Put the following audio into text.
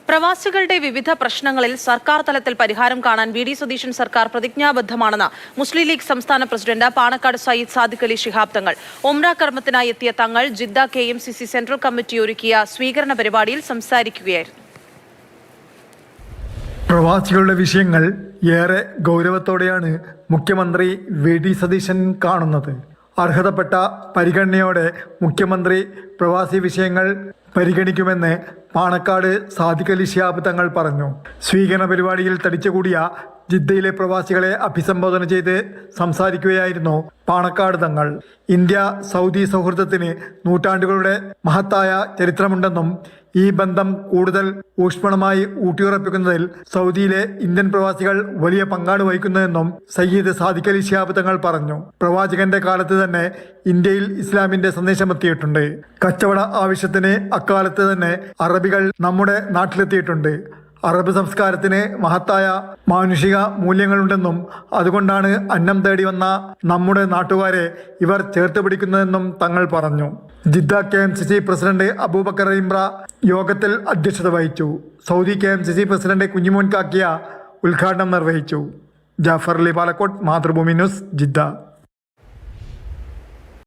പ്രവാസികളുടെ വിവിധ പ്രശ്നങ്ങളിൽ സർക്കാർ തലത്തിൽ പരിഹാരം കാണാൻ വി ഡി സതീശൻ സർക്കാർ പ്രതിജ്ഞാബദ്ധമാണെന്ന് മുസ്ലിം ലീഗ് സംസ്ഥാന പ്രസിഡന്റ് പാണക്കാട് സയ്യിദ് സാദിഖ് അലി ശിഹാബ് തങ്ങൾ. ഉംറ കർമ്മത്തിനായി എത്തിയ തങ്ങൾ ജിദ്ദ KMCC സെൻട്രൽ കമ്മിറ്റി ഒരുക്കിയ സ്വീകരണ പരിപാടിയിൽ സംസാരിക്കുകയായിരുന്നു. പ്രവാസികളുടെ വിഷയങ്ങൾ ഏറെ ഗൗരവത്തോടെയാണ് മുഖ്യമന്ത്രി വി ഡി സതീശൻ കാണുന്നത്. അർഹതപ്പെട്ട പരിഗണനയോടെ മുഖ്യമന്ത്രി പ്രവാസി വിഷയങ്ങൾ പരിഗണിക്കുമെന്ന് പാണക്കാട് സാദിഖ് അലി ശിഹാബ് തങ്ങൾ പറഞ്ഞു. സ്വീകരണ പരിപാടിയിൽ തടിച്ചുകൂടിയ ജിദ്ദയിലെ പ്രവാസികളെ അഭിസംബോധന ചെയ്ത് സംസാരിക്കുകയായിരുന്നു പാണക്കാട് തങ്ങൾ. ഇന്ത്യ സൗദി സൗഹൃദത്തിന് നൂറ്റാണ്ടുകളുടെ മഹത്തായ ചരിത്രമുണ്ടെന്നും ഈ ബന്ധം കൂടുതൽ ഊഷ്മളമായി ഊട്ടിയുറപ്പിക്കുന്നതിൽ സൗദിയിലെ ഇന്ത്യൻ പ്രവാസികൾ വലിയ പങ്കാണ് വഹിക്കുന്നതെന്നും സയ്യിദ് സാദിഖ് അലി ശിഹാബ് തങ്ങൾ പറഞ്ഞു. പ്രവാചകന്റെ കാലത്ത് തന്നെ ഇന്ത്യയിൽ ഇസ്ലാമിന്റെ സന്ദേശമെത്തിയിട്ടുണ്ട്. കച്ചവട ആവശ്യത്തിന് അക്കാലത്ത് തന്നെ അറബികൾ നമ്മുടെ നാട്ടിലെത്തിയിട്ടുണ്ട്. അറബ് സംസ്കാരത്തിന് മഹത്തായ മാനുഷിക മൂല്യങ്ങളുണ്ടെന്നും അതുകൊണ്ടാണ് അന്നം തേടി വന്ന നമ്മുടെ നാട്ടുകാരെ ഇവർ ചേർത്ത് പിടിക്കുന്നതെന്നും തങ്ങൾ പറഞ്ഞു. ജിദ്ദ KMCC പ്രസിഡന്റ് അബൂബക്കർ ഇമ്ര യോഗത്തിൽ അധ്യക്ഷത വഹിച്ചു. സൗദി KMCC പ്രസിഡന്റ് കുഞ്ഞിമോൻ കാക്കിയ ഉദ്ഘാടനം നിർവഹിച്ചു. Jafar Ali Balakot, Mathrubhumi news, Jeddah.